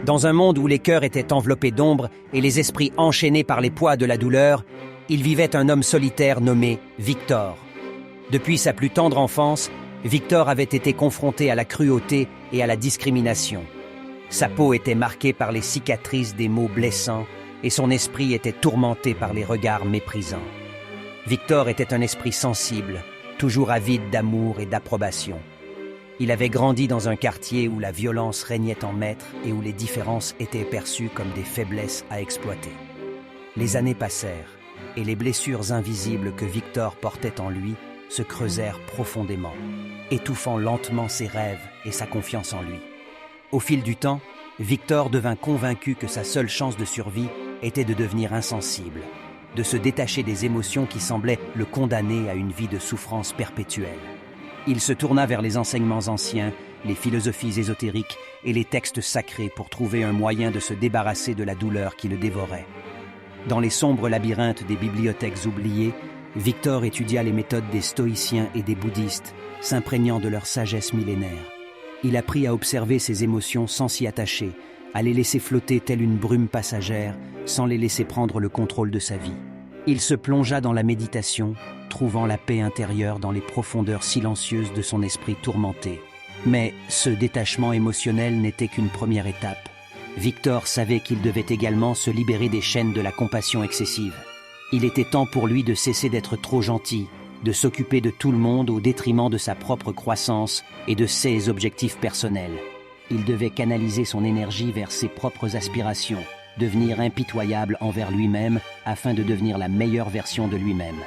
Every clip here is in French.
Dans un monde où les cœurs étaient enveloppés d'ombre et les esprits enchaînés par les poids de la douleur, il vivait un homme solitaire nommé Victor. Depuis sa plus tendre enfance, Victor avait été confronté à la cruauté et à la discrimination. Sa peau était marquée par les cicatrices des mots blessants et son esprit était tourmenté par les regards méprisants. Victor était un esprit sensible, toujours avide d'amour et d'approbation. Il avait grandi dans un quartier où la violence régnait en maître et où les différences étaient perçues comme des faiblesses à exploiter. Les années passèrent et les blessures invisibles que Victor portait en lui se creusèrent profondément, étouffant lentement ses rêves et sa confiance en lui. Au fil du temps, Victor devint convaincu que sa seule chance de survie était de devenir insensible, de se détacher des émotions qui semblaient le condamner à une vie de souffrance perpétuelle. Il se tourna vers les enseignements anciens, les philosophies ésotériques et les textes sacrés pour trouver un moyen de se débarrasser de la douleur qui le dévorait. Dans les sombres labyrinthes des bibliothèques oubliées, Victor étudia les méthodes des stoïciens et des bouddhistes, s'imprégnant de leur sagesse millénaire. Il apprit à observer ses émotions sans s'y attacher, à les laisser flotter telle une brume passagère, sans les laisser prendre le contrôle de sa vie. Il se plongea dans la méditation, trouvant la paix intérieure dans les profondeurs silencieuses de son esprit tourmenté. Mais ce détachement émotionnel n'était qu'une première étape. Victor savait qu'il devait également se libérer des chaînes de la compassion excessive. Il était temps pour lui de cesser d'être trop gentil, de s'occuper de tout le monde au détriment de sa propre croissance et de ses objectifs personnels. Il devait canaliser son énergie vers ses propres aspirations, devenir impitoyable envers lui-même afin de devenir la meilleure version de lui-même.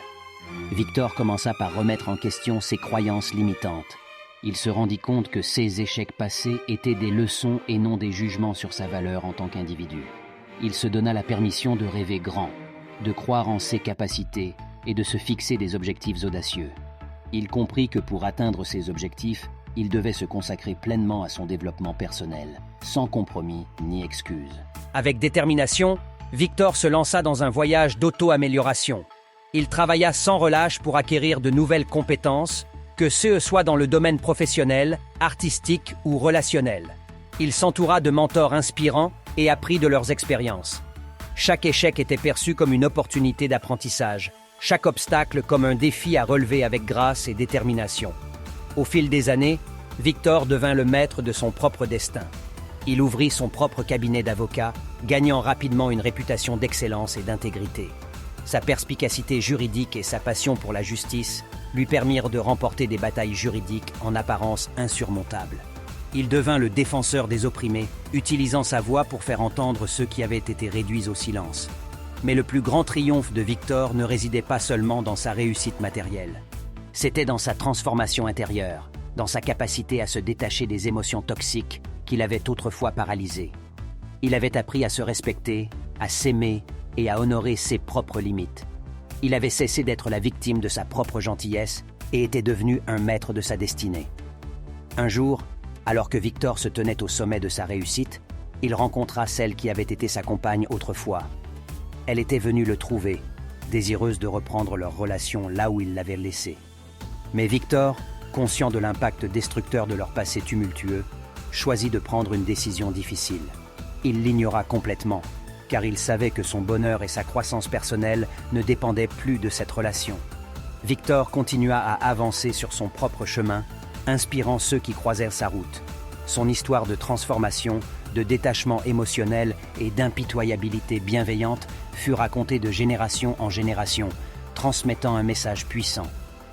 Victor commença par remettre en question ses croyances limitantes. Il se rendit compte que ses échecs passés étaient des leçons et non des jugements sur sa valeur en tant qu'individu. Il se donna la permission de rêver grand, de croire en ses capacités et de se fixer des objectifs audacieux. Il comprit que pour atteindre ses objectifs, il devait se consacrer pleinement à son développement personnel, sans compromis ni excuse. Avec détermination, Victor se lança dans un voyage d'auto-amélioration. Il travailla sans relâche pour acquérir de nouvelles compétences, que ce soit dans le domaine professionnel, artistique ou relationnel. Il s'entoura de mentors inspirants et apprit de leurs expériences. Chaque échec était perçu comme une opportunité d'apprentissage, chaque obstacle comme un défi à relever avec grâce et détermination. Au fil des années, Victor devint le maître de son propre destin. Il ouvrit son propre cabinet d'avocat, gagnant rapidement une réputation d'excellence et d'intégrité. Sa perspicacité juridique et sa passion pour la justice lui permirent de remporter des batailles juridiques en apparence insurmontables. Il devint le défenseur des opprimés, utilisant sa voix pour faire entendre ceux qui avaient été réduits au silence. Mais le plus grand triomphe de Victor ne résidait pas seulement dans sa réussite matérielle. C'était dans sa transformation intérieure, dans sa capacité à se détacher des émotions toxiques qui l'avaient autrefois paralysé. Il avait appris à se respecter, à s'aimer et à honorer ses propres limites. Il avait cessé d'être la victime de sa propre gentillesse et était devenu un maître de sa destinée. Un jour, alors que Victor se tenait au sommet de sa réussite, il rencontra celle qui avait été sa compagne autrefois. Elle était venue le trouver, désireuse de reprendre leur relation là où il l'avait laissée. Mais Victor, conscient de l'impact destructeur de leur passé tumultueux, choisit de prendre une décision difficile. Il l'ignora complètement, car il savait que son bonheur et sa croissance personnelle ne dépendaient plus de cette relation. Victor continua à avancer sur son propre chemin, inspirant ceux qui croisèrent sa route. Son histoire de transformation, de détachement émotionnel et d'impitoyabilité bienveillante fut racontée de génération en génération, transmettant un message puissant.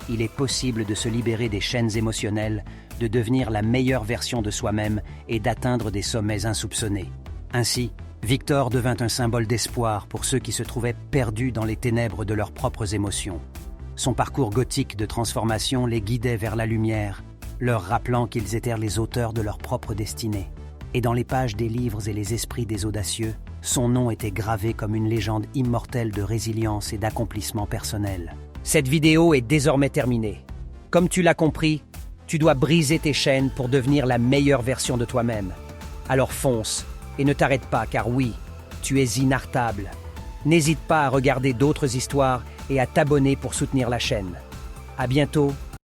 Il est possible de se libérer des chaînes émotionnelles, de devenir la meilleure version de soi-même et d'atteindre des sommets insoupçonnés. Ainsi, Victor devint un symbole d'espoir pour ceux qui se trouvaient perdus dans les ténèbres de leurs propres émotions. Son parcours gothique de transformation les guidait vers la lumière, leur rappelant qu'ils étaient les auteurs de leur propre destinée. Et dans les pages des livres et les esprits des audacieux, son nom était gravé comme une légende immortelle de résilience et d'accomplissement personnel. Cette vidéo est désormais terminée. Comme tu l'as compris, tu dois briser tes chaînes pour devenir la meilleure version de toi-même. Alors fonce et ne t'arrête pas, car oui, tu es inarrêtable. N'hésite pas à regarder d'autres histoires et à t'abonner pour soutenir la chaîne. À bientôt